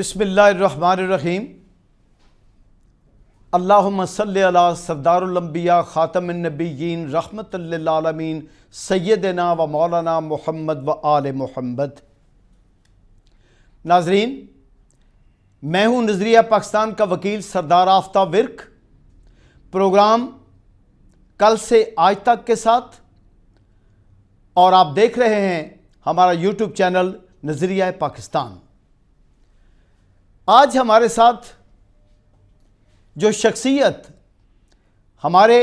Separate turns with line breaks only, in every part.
بسم اللہ الرحمن الرحیم۔ اللہم صلی علی سردار الانبیاء خاتم النبیین رحمت للعالمین سیدنا و مولانا محمد و آل محمد۔ ناظرین، میں ہوں نظریہ پاکستان کا وکیل سردار آفتاب ورک، پروگرام کل سے آج تک کے ساتھ، اور آپ دیکھ رہے ہیں ہمارا یوٹیوب چینل نظریہ پاکستان۔ آج ہمارے ساتھ جو شخصیت ہمارے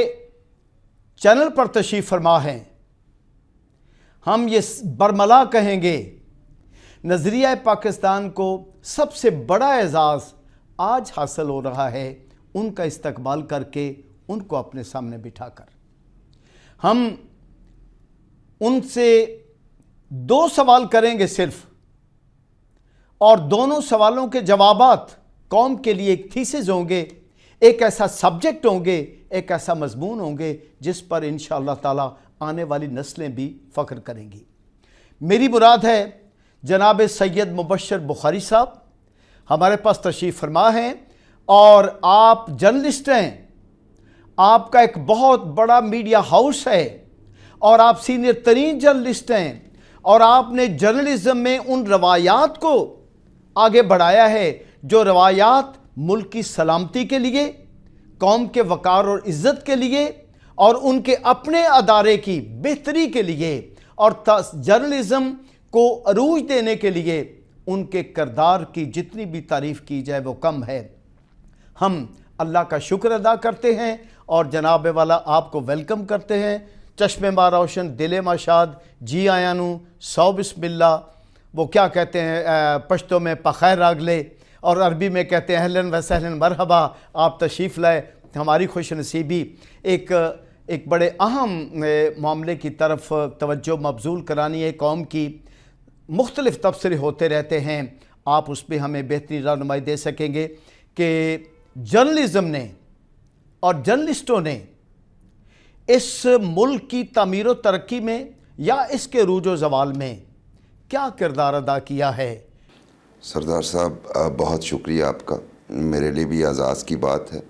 چینل پر تشریف فرما ہے، ہم یہ برملا کہیں گے نظریہ پاکستان کو سب سے بڑا اعزاز آج حاصل ہو رہا ہے ان کا استقبال کر کے، ان کو اپنے سامنے بٹھا کر۔ ہم ان سے دو سوال کریں گے صرف، اور دونوں سوالوں کے جوابات قوم کے لیے ایک تھیسز ہوں گے، ایک ایسا سبجیکٹ ہوں گے، ایک ایسا مضمون ہوں گے جس پر انشاءاللہ تعالی آنے والی نسلیں بھی فخر کریں گی۔ میری مراد ہے جناب سید مبشر بخاری صاحب ہمارے پاس تشریف فرما ہیں، اور آپ جرنلسٹ ہیں، آپ کا ایک بہت بڑا میڈیا ہاؤس ہے، اور آپ سینئر ترین جرنلسٹ ہیں، اور آپ نے جرنلزم میں ان روایات کو آگے بڑھایا ہے جو روایات ملک کی سلامتی کے لیے، قوم کے وقار اور عزت کے لیے، اور ان کے اپنے ادارے کی بہتری کے لیے، اور جرنلزم کو عروج دینے کے لیے ان کے کردار کی جتنی بھی تعریف کی جائے وہ کم ہے۔ ہم اللہ کا شکر ادا کرتے ہیں اور جناب والا آپ کو ویلکم کرتے ہیں۔ چشم ما روشن، دل ما شاد، جی آیا نو، سو بسم اللہ، وہ کیا کہتے ہیں پشتو میں پخیر راگلے، اور عربی میں کہتے ہیں اہلاً و سہلاً مرحبا، آپ تشریف لائے۔ ہماری خوش نصیبی ایک بڑے اہم معاملے کی طرف توجہ مبذول کرانی ہے۔ قوم کی مختلف تبصرے ہوتے رہتے ہیں، آپ اس پہ ہمیں بہترین رہنمائی دے سکیں گے کہ جرنلزم نے اور جرنلسٹوں نے اس ملک کی تعمیر و ترقی میں یا اس کے عروج و زوال میں کیا کردار ادا کیا ہے؟
سردار صاحب بہت شکریہ آپ کا۔ میرے لیے بھی اعزاز کی بات ہے،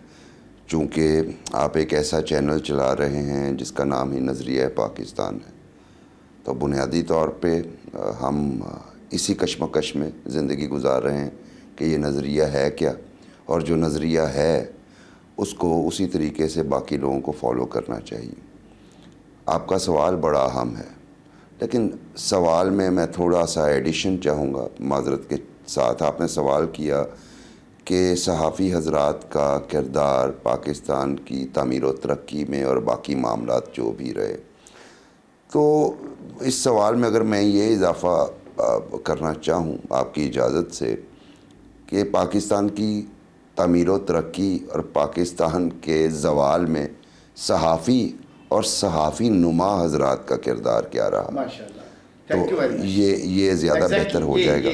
چونکہ آپ ایک ایسا چینل چلا رہے ہیں جس کا نام ہی نظریہ پاکستان ہے، تو بنیادی طور پہ ہم اسی کشمکش میں زندگی گزار رہے ہیں کہ یہ نظریہ ہے کیا، اور جو نظریہ ہے اس کو اسی طریقے سے باقی لوگوں کو فالو کرنا چاہیے۔ آپ کا سوال بڑا اہم ہے، لیکن سوال میں تھوڑا سا ایڈیشن چاہوں گا معذرت کے ساتھ۔ آپ نے سوال کیا کہ صحافی حضرات کا کردار پاکستان کی تعمیر و ترقی میں اور باقی معاملات جو بھی رہے، تو اس سوال میں اگر میں یہ اضافہ کرنا چاہوں آپ کی اجازت سے کہ پاکستان کی تعمیر و ترقی اور پاکستان کے زوال میں صحافی اور صحافی نما حضرات کا کردار کیا رہا،
ماشاءاللہ،
تو یہ زیادہ بہتر ہو جائے گا۔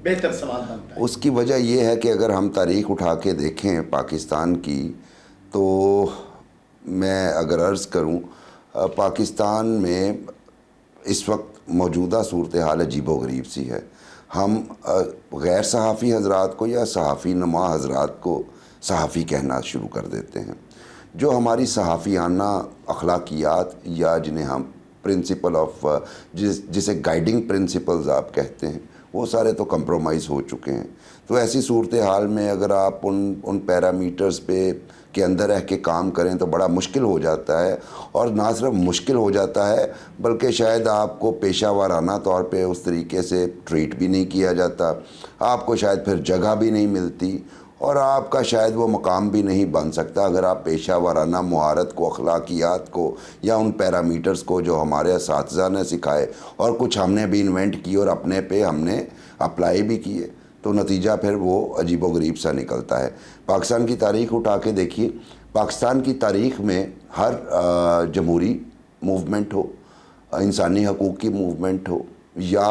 بہتر سوال بنتا ہے۔
اس کی وجہ یہ ہے کہ اگر ہم تاریخ اٹھا کے دیکھیں پاکستان کی، تو میں اگر عرض کروں پاکستان میں اس وقت موجودہ صورتحال عجیب و غریب سی ہے۔ ہم غیر صحافی حضرات کو یا صحافی نما حضرات کو صحافی کہنا شروع کر دیتے ہیں، جو ہماری صحافیانہ اخلاقیات یا جنہیں ہم پرنسپل آف جسے گائیڈنگ پرنسپلز آپ کہتے ہیں، وہ سارے تو کمپرومائز ہو چکے ہیں۔ تو ایسی صورتحال میں اگر آپ ان پیرامیٹرز پہ کے اندر رہ کے کام کریں تو بڑا مشکل ہو جاتا ہے، اور نہ صرف مشکل ہو جاتا ہے بلکہ شاید آپ کو پیشہ وارانہ طور پہ اس طریقے سے ٹریٹ بھی نہیں کیا جاتا، آپ کو شاید پھر جگہ بھی نہیں ملتی، اور آپ کا شاید وہ مقام بھی نہیں بن سکتا اگر آپ پیشہ وارانہ مہارت کو، اخلاقیات کو، یا ان پیرامیٹرز کو جو ہمارے اساتذہ نے سکھائے اور کچھ ہم نے بھی انوینٹ کی اور اپنے پہ ہم نے اپلائی بھی کیے، تو نتیجہ پھر وہ عجیب و غریب سا نکلتا ہے۔ پاکستان کی تاریخ اٹھا کے دیکھیے، پاکستان کی تاریخ میں ہر جمہوری موومنٹ ہو، انسانی حقوق کی موومنٹ ہو، یا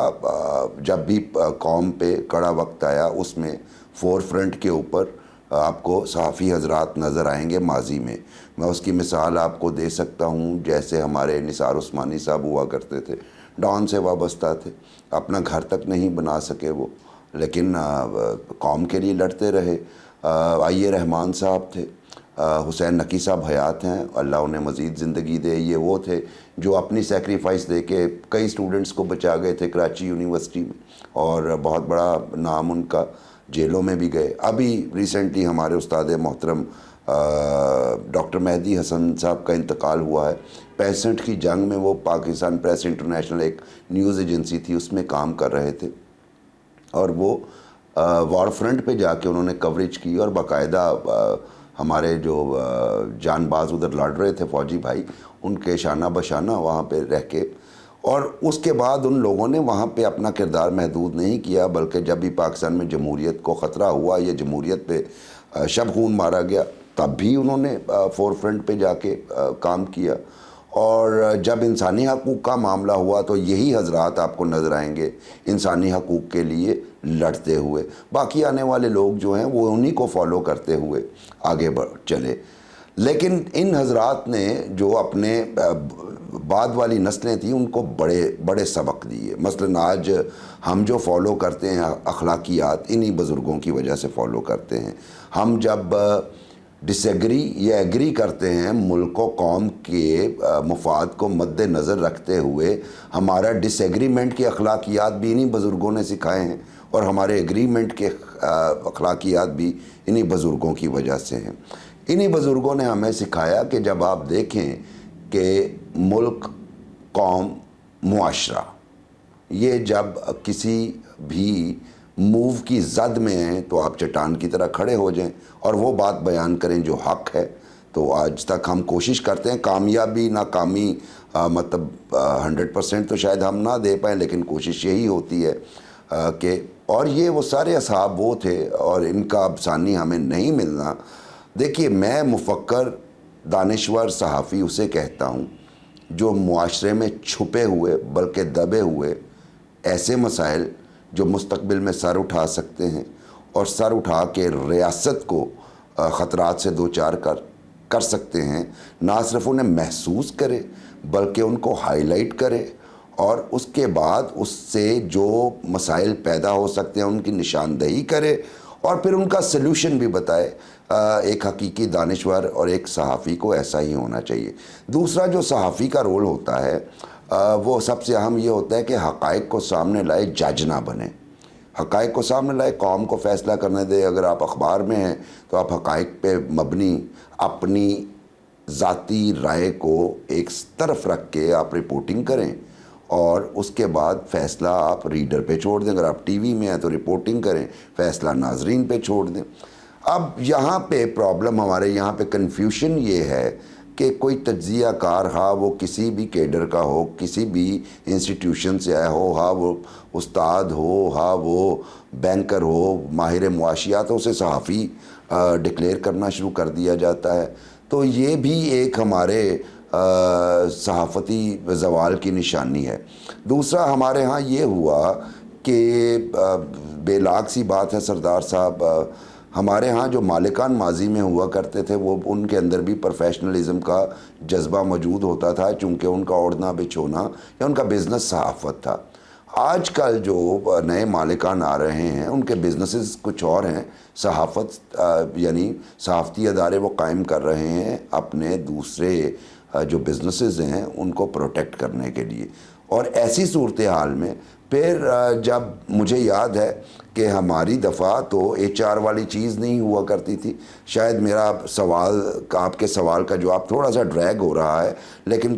جب بھی قوم پہ کڑا وقت آیا، اس میں فور فرنٹ کے اوپر آپ کو صحافی حضرات نظر آئیں گے ماضی میں۔ میں اس کی مثال آپ کو دے سکتا ہوں، جیسے ہمارے نثار عثمانی صاحب ہوا کرتے تھے، ڈان سے وابستہ تھے، اپنا گھر تک نہیں بنا سکے وہ، لیکن قوم کے لیے لڑتے رہے. آئی رحمان صاحب تھے, حسین نقی صاحب حیات ہیں, اللہ انہیں مزید زندگی دے. یہ وہ تھے جو اپنی سیکریفائس دے کے کئی اسٹوڈنٹس کو بچا گئے تھے کراچی یونیورسٹی میں, اور بہت بڑا نام ان کا, جیلوں میں بھی گئے. ابھی ریسنٹلی ہمارے استاد محترم ڈاکٹر مہدی حسن صاحب کا انتقال ہوا ہے. 65 کی جنگ میں وہ پاکستان پریس انٹرنیشنل ایک نیوز ایجنسی تھی, اس میں کام کر رہے تھے, اور وہ وار فرنٹ پہ جا کے انہوں نے کوریج کی, اور باقاعدہ ہمارے جو جان باز ادھر لڑ رہے تھے فوجی بھائی, ان کے شانہ بشانہ وہاں پہ رہ کے, اور اس کے بعد ان لوگوں نے وہاں پہ اپنا کردار محدود نہیں کیا, بلکہ جب بھی پاکستان میں جمہوریت کو خطرہ ہوا یا جمہوریت پہ شب خون مارا گیا, تب بھی انہوں نے فور فرنٹ پہ جا کے کام کیا. اور جب انسانی حقوق کا معاملہ ہوا تو یہی حضرات آپ کو نظر آئیں گے انسانی حقوق کے لیے لڑتے ہوئے. باقی آنے والے لوگ جو ہیں وہ انہی کو فالو کرتے ہوئے آگے چلے. لیکن ان حضرات نے جو اپنے بعد والی نسلیں تھیں ان کو بڑے بڑے سبق دیے. مثلا آج ہم جو فالو کرتے ہیں اخلاقیات, انہی بزرگوں کی وجہ سے فالو کرتے ہیں. ہم جب ڈس ایگری یا ایگری کرتے ہیں ملک و قوم کے مفاد کو مد نظر رکھتے ہوئے, ہمارا ڈس ایگریمنٹ کے اخلاقیات بھی انہی بزرگوں نے سکھائے ہیں, اور ہمارے ایگریمنٹ کے اخلاقیات بھی انہی بزرگوں کی وجہ سے ہیں. انہی بزرگوں نے ہمیں سکھایا کہ جب آپ دیکھیں کہ ملک, قوم, معاشرہ یہ جب کسی بھی موو کی زد میں ہیں تو آپ چٹان کی طرح کھڑے ہو جائیں اور وہ بات بیان کریں جو حق ہے. تو آج تک ہم کوشش کرتے ہیں, کامیابی ناکامی مطلب 100% تو شاید ہم نہ دے پائیں, لیکن کوشش یہی ہوتی ہے کہ, اور یہ وہ سارے اصحاب وہ تھے اور ان کا اب ثانی ہمیں نہیں ملنا. دیکھیے, میں مفکر, دانشور, صحافی اسے کہتا ہوں جو معاشرے میں چھپے ہوئے بلکہ دبے ہوئے ایسے مسائل جو مستقبل میں سر اٹھا سکتے ہیں اور سر اٹھا کے ریاست کو خطرات سے دوچار کر سکتے ہیں, نہ صرف انہیں محسوس کرے بلکہ ان کو ہائی لائٹ کرے, اور اس کے بعد اس سے جو مسائل پیدا ہو سکتے ہیں ان کی نشاندہی کرے, اور پھر ان کا سلوشن بھی بتائے. ایک حقیقی دانشور اور ایک صحافی کو ایسا ہی ہونا چاہیے. دوسرا جو صحافی کا رول ہوتا ہے وہ سب سے اہم یہ ہوتا ہے کہ حقائق کو سامنے لائے, جج نہ بنے. حقائق کو سامنے لائے, قوم کو فیصلہ کرنے دے. اگر آپ اخبار میں ہیں تو آپ حقائق پہ مبنی اپنی ذاتی رائے کو ایک طرف رکھ کے آپ رپورٹنگ کریں, اور اس کے بعد فیصلہ آپ ریڈر پہ چھوڑ دیں. اگر آپ ٹی وی میں ہیں تو رپورٹنگ کریں, فیصلہ ناظرین پہ چھوڑ دیں. اب یہاں پہ پرابلم, ہمارے یہاں پہ کنفیوژن یہ ہے کہ کوئی تجزیہ کار, ہاں وہ کسی بھی کیڈر کا ہو, کسی بھی انسٹیٹیوشن سے آیا ہو, ہاں وہ استاد ہو, ہاں وہ بینکر ہو, ماہر معاشیات ہو, اسے صحافی ڈکلیئر کرنا شروع کر دیا جاتا ہے. تو یہ بھی ایک ہمارے صحافتی زوال کی نشانی ہے. دوسرا ہمارے ہاں یہ ہوا کہ بے لاگ سی بات ہے سردار صاحب, ہمارے ہاں جو مالکان ماضی میں ہوا کرتے تھے وہ ان کے اندر بھی پروفیشنلزم کا جذبہ موجود ہوتا تھا, چونکہ ان کا اوڑھنا بچھونا یا ان کا بزنس صحافت تھا. آج کل جو نئے مالکان آ رہے ہیں ان کے بزنسز کچھ اور ہیں. صحافت یعنی صحافتی ادارے وہ قائم کر رہے ہیں اپنے دوسرے جو بزنسز ہیں ان کو پروٹیکٹ کرنے کے لیے. اور ایسی صورتحال میں پھر جب مجھے یاد ہے کہ ہماری دفعہ تو HR والی چیز نہیں ہوا کرتی تھی. شاید میرا سوال, آپ کے سوال کا جواب تھوڑا سا ڈریگ ہو رہا ہے, لیکن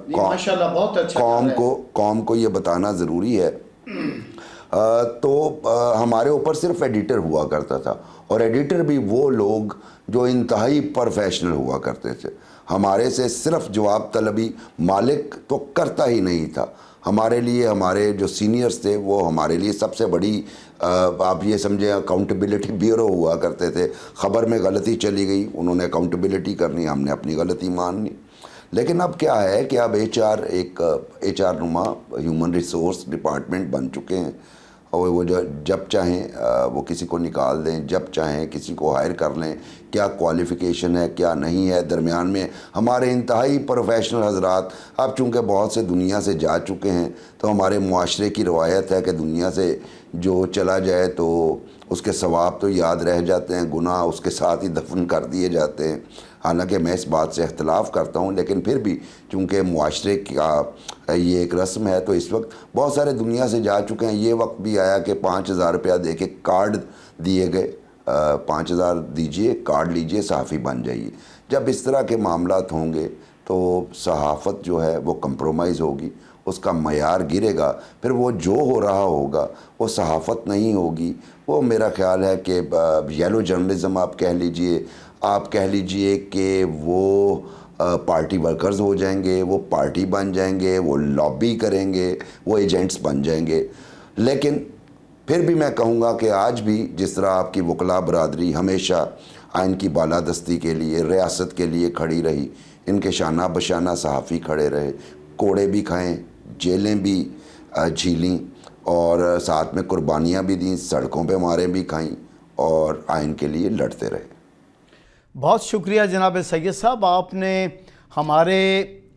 ماشاءاللہ بہت اچھا
قوم کو یہ بتانا ضروری ہے. تو ہمارے اوپر صرف ایڈیٹر ہوا کرتا تھا, اور ایڈیٹر بھی وہ لوگ جو انتہائی پروفیشنل ہوا کرتے تھے. ہمارے سے صرف جواب طلبی مالک تو کرتا ہی نہیں تھا. ہمارے لیے ہمارے جو سینئرز تھے وہ ہمارے لیے سب سے بڑی آپ یہ سمجھیں اکاؤنٹیبلٹی بیورو ہوا کرتے تھے. خبر میں غلطی چلی گئی, انہوں نے اکاؤنٹیبلٹی کرنی, ہم نے اپنی غلطی ماننی. لیکن اب کیا ہے کہ اب HR ایک HR نما ہیومن ریسورس ڈپارٹمنٹ بن چکے ہیں, اور وہ جب چاہیں وہ کسی کو نکال دیں، جب چاہیں کسی کو ہائر کر لیں، کیا کوالیفیکیشن ہے کیا نہیں ہے۔ درمیان میں ہمارے انتہائی پروفیشنل حضرات اب چونکہ بہت سے دنیا سے جا چکے ہیں، تو ہمارے معاشرے کی روایت ہے کہ دنیا سے جو چلا جائے تو اس کے ثواب تو یاد رہ جاتے ہیں، گناہ اس کے ساتھ ہی دفن کر دیے جاتے ہیں۔ حالانکہ میں اس بات سے اختلاف کرتا ہوں، لیکن پھر بھی چونکہ معاشرے کا یہ ایک رسم ہے، تو اس وقت بہت سارے دنیا سے جا چکے ہیں۔ یہ وقت بھی آیا کہ 5,000 روپیہ دے کے کارڈ دیے گئے، 5,000 دیجئے، کارڈ لیجئے، صحافی بن جائیے۔ جب اس طرح کے معاملات ہوں گے تو صحافت جو ہے وہ کمپرومائز ہوگی، اس کا معیار گرے گا، پھر وہ جو ہو رہا ہوگا وہ صحافت نہیں ہوگی، وہ میرا خیال ہے کہ یلو جرنلزم آپ کہہ لیجئے، آپ کہہ لیجئے کہ وہ پارٹی ورکرز ہو جائیں گے، وہ پارٹی بن جائیں گے، وہ لابی کریں گے، وہ ایجنٹس بن جائیں گے۔ لیکن پھر بھی میں کہوں گا کہ آج بھی جس طرح آپ کی وکلاء برادری ہمیشہ آئین کی بالادستی کے لیے، ریاست کے لیے کھڑی رہی، ان کے شانہ بشانہ صحافی کھڑے رہے، کوڑے بھی کھائیں، جیلیں بھی جھیلیں، اور ساتھ میں قربانیاں بھی دیں، سڑکوں پہ ماریں بھی کھائیں، اور آئین کے لیے لڑتے رہے۔
بہت شکریہ جناب سید صاحب، آپ نے ہمارے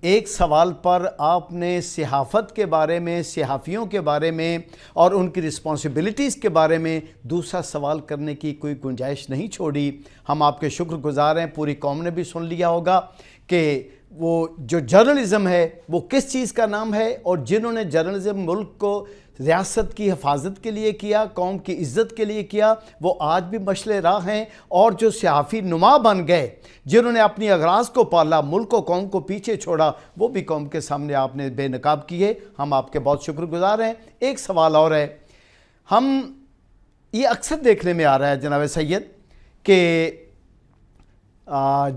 ایک سوال پر آپ نے صحافت کے بارے میں، صحافیوں کے بارے میں اور ان کی رسپانسبلٹیز کے بارے میں دوسرا سوال کرنے کی کوئی گنجائش نہیں چھوڑی۔ ہم آپ کے شکر گزار ہیں۔ پوری قوم نے بھی سن لیا ہوگا کہ وہ جو جرنلزم ہے وہ کس چیز کا نام ہے، اور جنہوں نے جرنلزم ملک کو ریاست کی حفاظت کے لیے کیا، قوم کی عزت کے لیے کیا، وہ آج بھی مشعل راہ ہیں۔ اور جو صحافی نما بن گئے، جنہوں نے اپنی اغراض کو پالا، ملک و قوم کو پیچھے چھوڑا، وہ بھی قوم کے سامنے آپ نے بے نقاب کیے۔ ہم آپ کے بہت شکر گزار ہیں۔ ایک سوال اور ہے، ہم یہ اکثر دیکھنے میں آ رہا ہے جناب سید کہ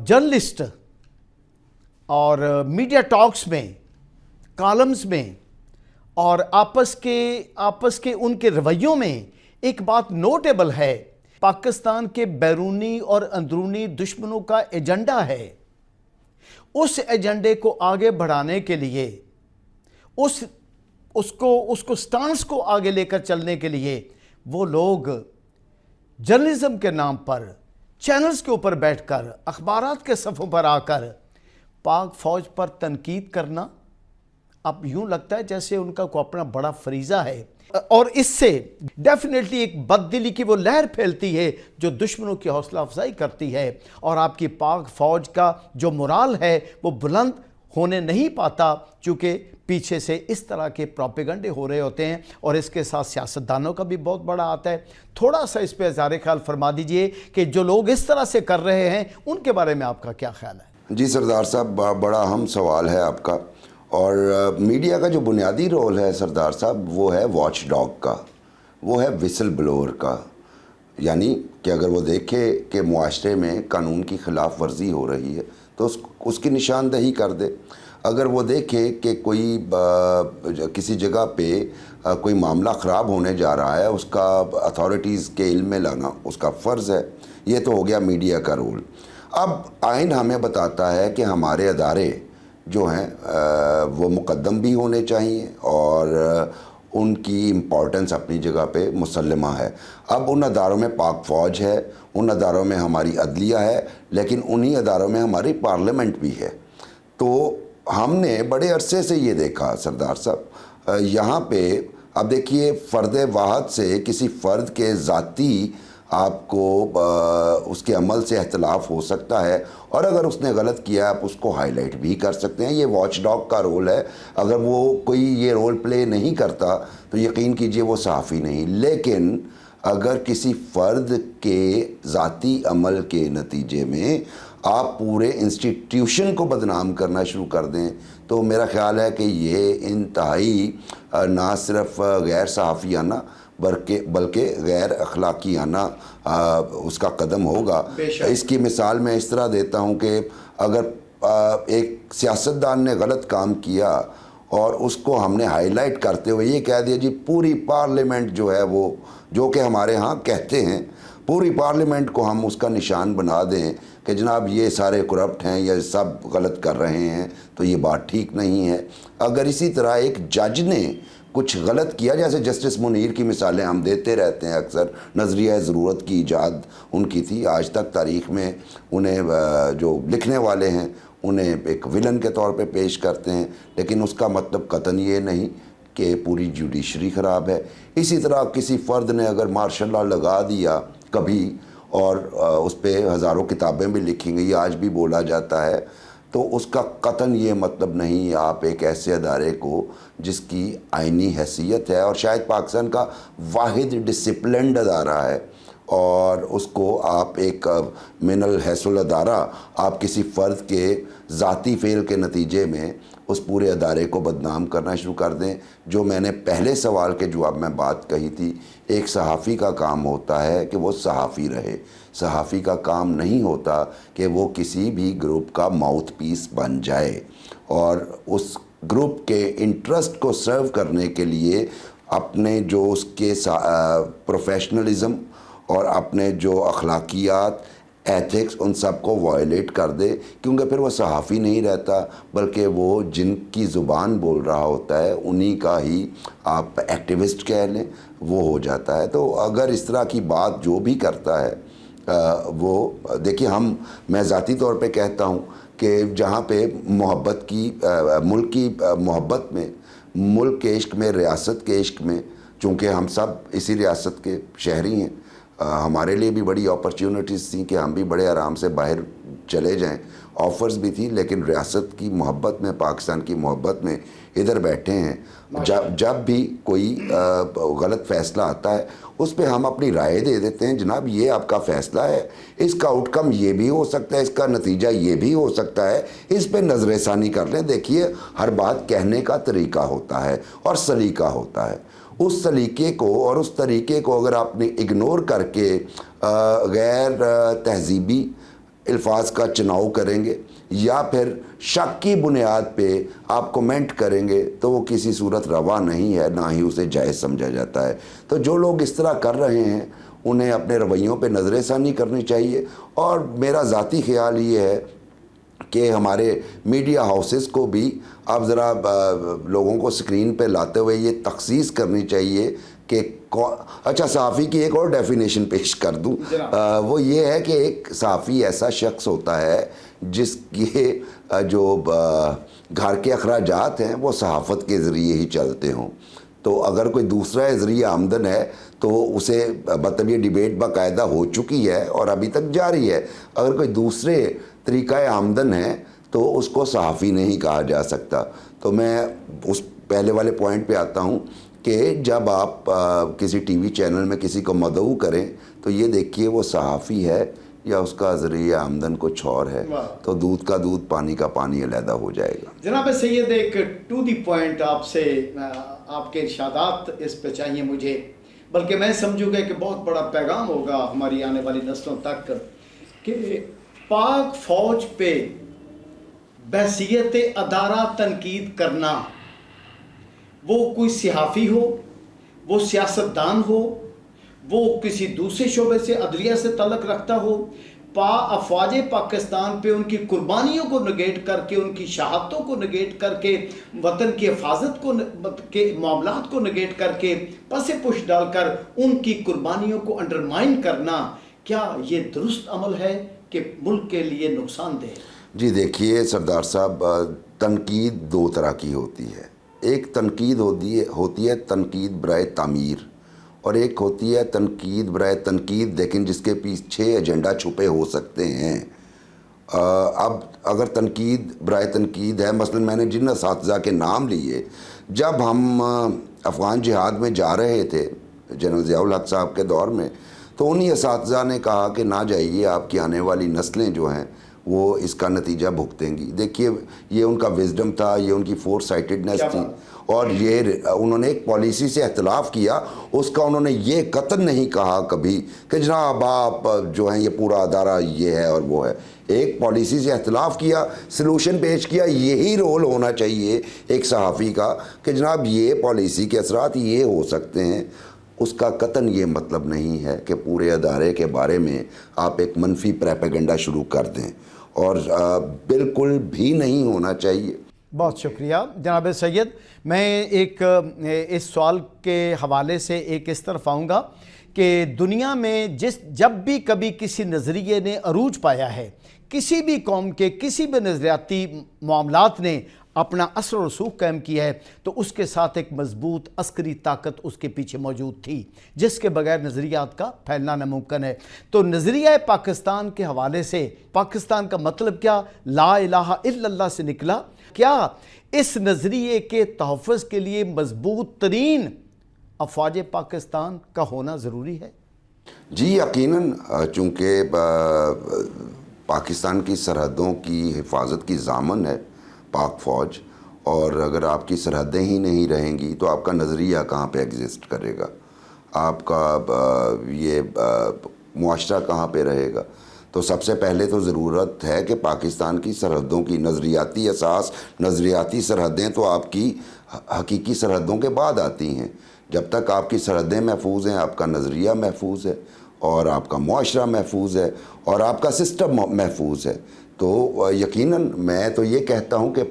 جرنلسٹ اور میڈیا ٹاکس میں، کالمز میں اور آپس کے ان کے رویوں میں ایک بات نوٹیبل ہے، پاکستان کے بیرونی اور اندرونی دشمنوں کا ایجنڈا ہے۔ اس ایجنڈے کو آگے بڑھانے کے لیے، اس کو سٹانس کو آگے لے کر چلنے کے لیے وہ لوگ جرنلزم کے نام پر چینلز کے اوپر بیٹھ کر، اخبارات کے صفحوں پر آ کر پاک فوج پر تنقید کرنا، اب یوں لگتا ہے جیسے ان کا کوئی اپنا بڑا فریضہ ہے، اور اس سے ڈیفینیٹلی ایک بددلی کی وہ لہر پھیلتی ہے جو دشمنوں کی حوصلہ افزائی کرتی ہے، اور آپ کی پاک فوج کا جو مورال ہے وہ بلند ہونے نہیں پاتا، چونکہ پیچھے سے اس طرح کے پروپیگنڈے ہو رہے ہوتے ہیں، اور اس کے ساتھ سیاستدانوں کا بھی بہت بڑا آتا ہے۔ تھوڑا سا اس پہ اظہار خیال فرما دیجئے کہ جو لوگ اس طرح سے کر رہے ہیں ان کے بارے میں آپ کا کیا خیال ہے؟
جی سردار صاحب، بڑا اہم سوال ہے آپ کا، اور میڈیا کا جو بنیادی رول ہے سردار صاحب وہ ہے واچ ڈاگ کا، وہ ہے وسل بلور کا۔ یعنی کہ اگر وہ دیکھے کہ معاشرے میں قانون کی خلاف ورزی ہو رہی ہے تو اس کی نشاندہی کر دے۔ اگر وہ دیکھے کہ کوئی کسی جگہ پہ کوئی معاملہ خراب ہونے جا رہا ہے، اس کا اتھارٹیز کے علم میں لانا اس کا فرض ہے۔ یہ تو ہو گیا میڈیا کا رول۔ اب آئین ہمیں بتاتا ہے کہ ہمارے ادارے جو ہیں وہ مقدم بھی ہونے چاہیے، اور ان کی امپورٹنس اپنی جگہ پہ مسلمہ ہے۔ اب ان اداروں میں پاک فوج ہے، ان اداروں میں ہماری عدلیہ ہے، لیکن انہی اداروں میں ہماری پارلیمنٹ بھی ہے۔ تو ہم نے بڑے عرصے سے یہ دیکھا سردار صاحب، یہاں پہ اب دیکھیے فرد واحد سے کسی فرد کے ذاتی آپ کو اس کے عمل سے اختلاف ہو سکتا ہے، اور اگر اس نے غلط کیا آپ اس کو ہائی لائٹ بھی کر سکتے ہیں۔ یہ واچ ڈاگ کا رول ہے۔ اگر وہ کوئی یہ رول پلے نہیں کرتا تو یقین کیجئے وہ صحافی نہیں۔ لیکن اگر کسی فرد کے ذاتی عمل کے نتیجے میں آپ پورے انسٹیٹیوشن کو بدنام کرنا شروع کر دیں تو میرا خیال ہے کہ یہ انتہائی نہ صرف غیر صحافیانہ بلکہ غیر اخلاقیانہ اس کا قدم ہوگا۔ اس کی مثال میں اس طرح دیتا ہوں کہ اگر ایک سیاستدان نے غلط کام کیا اور اس کو ہم نے ہائی لائٹ کرتے ہوئے یہ کہہ دیا جی پوری پارلیمنٹ جو ہے وہ، جو کہ ہمارے ہاں کہتے ہیں پوری پارلیمنٹ کو ہم اس کا نشان بنا دیں کہ جناب یہ سارے کرپٹ ہیں یا سب غلط کر رہے ہیں، تو یہ بات ٹھیک نہیں ہے۔ اگر اسی طرح ایک جج نے کچھ غلط کیا، جیسے جسٹس منیر کی مثالیں ہم دیتے رہتے ہیں اکثر، نظریہ ضرورت کی ایجاد ان کی تھی، آج تک تاریخ میں انہیں جو لکھنے والے ہیں انہیں ایک ولن کے طور پہ پیش کرتے ہیں، لیکن اس کا مطلب قطعاً یہ نہیں کہ پوری جوڈیشری خراب ہے۔ اسی طرح کسی فرد نے اگر مارشل لاء لگا دیا کبھی اور اس پہ ہزاروں کتابیں بھی لکھی گئی، آج بھی بولا جاتا ہے، تو اس کا قطعاً یہ مطلب نہیں آپ ایک ایسے ادارے کو جس کی آئینی حیثیت ہے اور شاید پاکستان کا واحد ڈسپلنڈ ادارہ ہے، اور اس کو آپ ایک من الحیث الادارہ آپ کسی فرد کے ذاتی فعل کے نتیجے میں اس پورے ادارے کو بدنام کرنا شروع کر دیں۔ جو میں نے پہلے سوال کے جواب میں بات کہی تھی، ایک صحافی کا کام ہوتا ہے کہ وہ صحافی رہے، صحافی کا کام نہیں ہوتا کہ وہ کسی بھی گروپ کا ماؤتھ پیس بن جائے، اور اس گروپ کے انٹرسٹ کو سرو کرنے کے لیے اپنے جو اس کے پروفیشنلزم اور اپنے جو اخلاقیات، ایتھکس، ان سب کو وائلیٹ کر دے، کیونکہ پھر وہ صحافی نہیں رہتا، بلکہ وہ جن کی زبان بول رہا ہوتا ہے انہی کا ہی آپ ایکٹیوسٹ کہہ لیں، وہ ہو جاتا ہے۔ تو اگر اس طرح کی بات جو بھی کرتا ہے وہ دیکھیے، میں ذاتی طور پہ کہتا ہوں کہ جہاں پہ محبت کی، ملک کی محبت میں، ملک کے عشق میں، ریاست کے عشق میں، چونکہ ہم سب اسی ریاست کے شہری ہیں، ہمارے لیے بھی بڑی اپرچونٹیز تھیں کہ ہم بھی بڑے آرام سے باہر چلے جائیں، آفرز بھی تھی، لیکن ریاست کی محبت میں، پاکستان کی محبت میں ادھر بیٹھے ہیں۔ جب بھی کوئی غلط فیصلہ آتا ہے اس پہ ہم اپنی رائے دے دیتے ہیں، جناب یہ آپ کا فیصلہ ہے، اس کا آؤٹ کم یہ بھی ہو سکتا ہے، اس کا نتیجہ یہ بھی ہو سکتا ہے، اس پہ نظر ثانی کر لیں۔ دیکھیے، ہر بات کہنے کا طریقہ ہوتا ہے اور سلیقہ ہوتا ہے، اس سلیقے کو اور اس طریقے کو اگر آپ نے اگنور کر کے غیر تہذیبی الفاظ کا چناؤ کریں گے یا پھر شک کی بنیاد پہ آپ کومنٹ کریں گے تو وہ کسی صورت روا نہیں ہے، نہ ہی اسے جائز سمجھا جاتا ہے۔ تو جو لوگ اس طرح کر رہے ہیں انہیں اپنے رویوں پہ نظر ثانی کرنی چاہیے، اور میرا ذاتی خیال یہ ہے کہ ہمارے میڈیا ہاؤسز کو بھی اب ذرا لوگوں کو سکرین پہ لاتے ہوئے یہ تخصیص کرنی چاہیے کہ اچھا، صحافی کی ایک اور ڈیفینیشن پیش کر دوں، وہ یہ ہے کہ ایک صحافی ایسا شخص ہوتا ہے جس کے جو گھر کے اخراجات ہیں وہ صحافت کے ذریعے ہی چلتے ہوں۔ تو اگر کوئی دوسرا ذریعہ آمدن ہے تو اسے مطلب یہ ڈیبیٹ باقاعدہ ہو چکی ہے اور ابھی تک جاری ہے، اگر کوئی دوسرے طریقہ آمدن ہے تو اس کو صحافی نہیں کہا جا سکتا۔ تو میں اس پہلے والے پوائنٹ پہ آتا ہوں کہ جب آپ کسی ٹی وی چینل میں کسی کو مدعو کریں تو یہ دیکھیے وہ صحافی ہے یا اس کا ذریعہ آمدن کچھ اور ہے، تو دودھ کا دودھ، پانی کا پانی علیحدہ ہو جائے گا۔
جناب سید، ایک ٹو دی پوائنٹ آپ سے آپ کے ارشادات اس پہ چاہیے مجھے، بلکہ میں سمجھوں گا کہ بہت بڑا پیغام ہوگا ہماری آنے والی نسلوں تک کہ پاک فوج پہ بحیثیت ادارہ تنقید کرنا، وہ کوئی صحافی ہو، وہ سیاستدان ہو، وہ کسی دوسرے شعبے سے، عدلیہ سے تعلق رکھتا ہو، افواج پاکستان پہ ان کی قربانیوں کو نگیٹ کر کے، ان کی شہادتوں کو نگیٹ کر کے، وطن کی حفاظت کو کے معاملات کو نگیٹ کر کے، پس پش ڈال کر ان کی قربانیوں کو انڈرمائن کرنا، کیا یہ درست عمل ہے کہ ملک کے لیے نقصان دہ؟
جی دیکھیے سردار صاحب، تنقید دو طرح کی ہوتی ہے۔ ایک تنقید ہوتی ہے تنقید برائے تعمیر، اور ایک ہوتی ہے تنقید برائے تنقید، لیکن جس کے پیچھے ایجنڈا چھپے ہو سکتے ہیں۔ اب اگر تنقید برائے تنقید ہے، مثلا میں نے جن اساتذہ کے نام لیے، جب ہم افغان جہاد میں جا رہے تھے جنرل ضیاء الحق صاحب کے دور میں، تو انہی اساتذہ نے کہا کہ نہ جائیے، آپ کی آنے والی نسلیں جو ہیں وہ اس کا نتیجہ بھگتیں گی۔ دیکھیے، یہ ان کا وزڈم تھا، یہ ان کی فور سائٹڈنس تھی، اور یہ انہوں نے ایک پالیسی سے اختلاف کیا، اس کا انہوں نے یہ قطعاً نہیں کہا کبھی کہ جناب آپ جو ہیں یہ پورا ادارہ یہ ہے اور وہ ہے۔ ایک پالیسی سے اختلاف کیا، سلوشن پیش کیا۔ یہی رول ہونا چاہیے ایک صحافی کا کہ جناب یہ پالیسی کے اثرات یہ ہو سکتے ہیں، اس کا قطعاً یہ مطلب نہیں ہے کہ پورے ادارے کے بارے میں آپ ایک منفی پریپیگنڈا شروع کر دیں، اور بالکل بھی نہیں ہونا چاہیے۔
بہت شکریہ جناب سید۔ میں ایک اس سوال کے حوالے سے ایک اس طرف آؤں گا کہ دنیا میں جب بھی کبھی کسی نظریے نے عروج پایا ہے، کسی بھی قوم کے کسی بھی نظریاتی معاملات نے اپنا اثر و رسوخ قائم کیا ہے، تو اس کے ساتھ ایک مضبوط عسکری طاقت اس کے پیچھے موجود تھی، جس کے بغیر نظریات کا پھیلنا ناممکن ہے۔ تو نظریہ پاکستان کے حوالے سے پاکستان کا مطلب کیا لا الہ الا اللہ سے نکلا؟ کیا اس نظریے کے تحفظ کے لیے مضبوط ترین افواج پاکستان کا ہونا ضروری ہے؟
جی یقیناً، چونکہ پاکستان کی سرحدوں کی حفاظت کی ضامن ہے پاک فوج، اور اگر آپ کی سرحدیں ہی نہیں رہیں گی تو آپ کا نظریہ کہاں پہ ایگزسٹ کرے گا، آپ کا یہ معاشرہ کہاں پہ رہے گا؟ تو سب سے پہلے تو ضرورت ہے کہ پاکستان کی سرحدوں کی نظریاتی اساس، نظریاتی سرحدیں تو آپ کی حقیقی سرحدوں کے بعد آتی ہیں۔ جب تک آپ کی سرحدیں محفوظ ہیں، آپ کا نظریہ محفوظ ہے، اور آپ کا معاشرہ محفوظ ہے، اور آپ کا سسٹم محفوظ ہے۔ تو یقیناً میں تو یہ کہتا ہوں کہ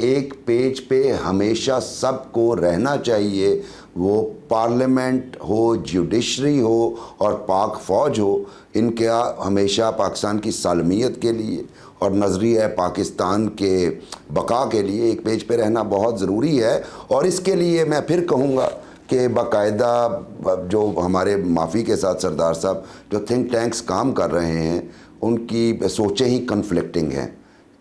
ایک پیج پہ ہمیشہ سب کو رہنا چاہیے، وہ پارلیمنٹ ہو، جوڈیشری ہو اور پاک فوج ہو، ان کا ہمیشہ پاکستان کی سالمیت کے لیے اور نظریہ پاکستان کے بقا کے لیے ایک پیج پہ رہنا بہت ضروری ہے۔ اور اس کے لیے میں پھر کہوں گا کہ باقاعدہ جو ہمارے معافی کے ساتھ سردار صاحب جو تھنک ٹینکس کام کر رہے ہیں، ان کی سوچیں ہی کنفلکٹنگ ہیں۔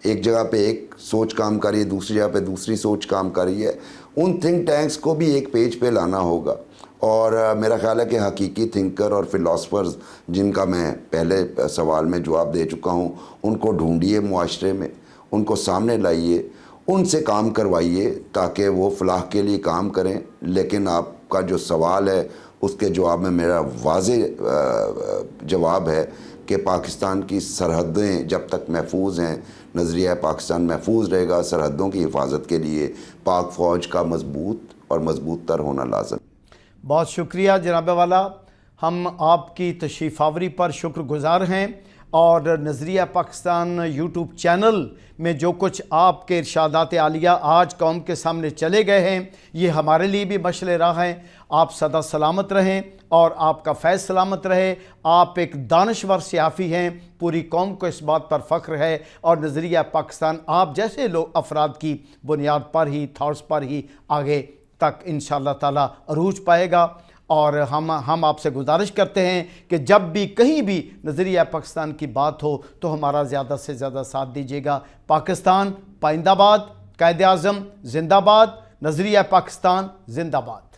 ایک جگہ پہ ایک سوچ کام کر رہی ہے، دوسری جگہ پہ دوسری سوچ کام کر رہی ہے۔ ان تھنک ٹینکس کو بھی ایک پیج پہ لانا ہوگا، اور میرا خیال ہے کہ حقیقی تھنکر اور فلاسفرز، جن کا میں پہلے سوال میں جواب دے چکا ہوں، ان کو ڈھونڈیے معاشرے میں، ان کو سامنے لائیے، ان سے کام کروائیے تاکہ وہ فلاح کے لیے کام کریں۔ لیکن آپ کا جو سوال ہے اس کے جواب میں میرا واضح جواب ہے کہ پاکستان کی سرحدیں جب تک محفوظ ہیں، نظریہ پاکستان محفوظ رہے گا۔ سرحدوں کی حفاظت کے لیے پاک فوج کا مضبوط اور مضبوط تر ہونا لازم۔
بہت شکریہ جناب والا، ہم آپ کی تشریف آوری پر شکر گزار ہیں، اور نظریہ پاکستان یوٹیوب چینل میں جو کچھ آپ کے ارشادات عالیہ آج قوم کے سامنے چلے گئے ہیں، یہ ہمارے لیے بھی مشعل راہ ہیں۔ آپ سدا سلامت رہیں اور آپ کا فیض سلامت رہے۔ آپ ایک دانشور صحافی ہیں، پوری قوم کو اس بات پر فخر ہے، اور نظریہ پاکستان آپ جیسے لوگ افراد کی بنیاد پر ہی، تھاٹس پر ہی آگے تک انشاءاللہ تعالی عروج پائے گا۔ اور ہم آپ سے گزارش کرتے ہیں کہ جب بھی کہیں بھی نظریہ پاکستان کی بات ہو تو ہمارا زیادہ سے زیادہ ساتھ دیجیے گا۔ پاکستان پائندہ باد، قائد اعظم زندہ باد، نظریہ پاکستان زندہ باد۔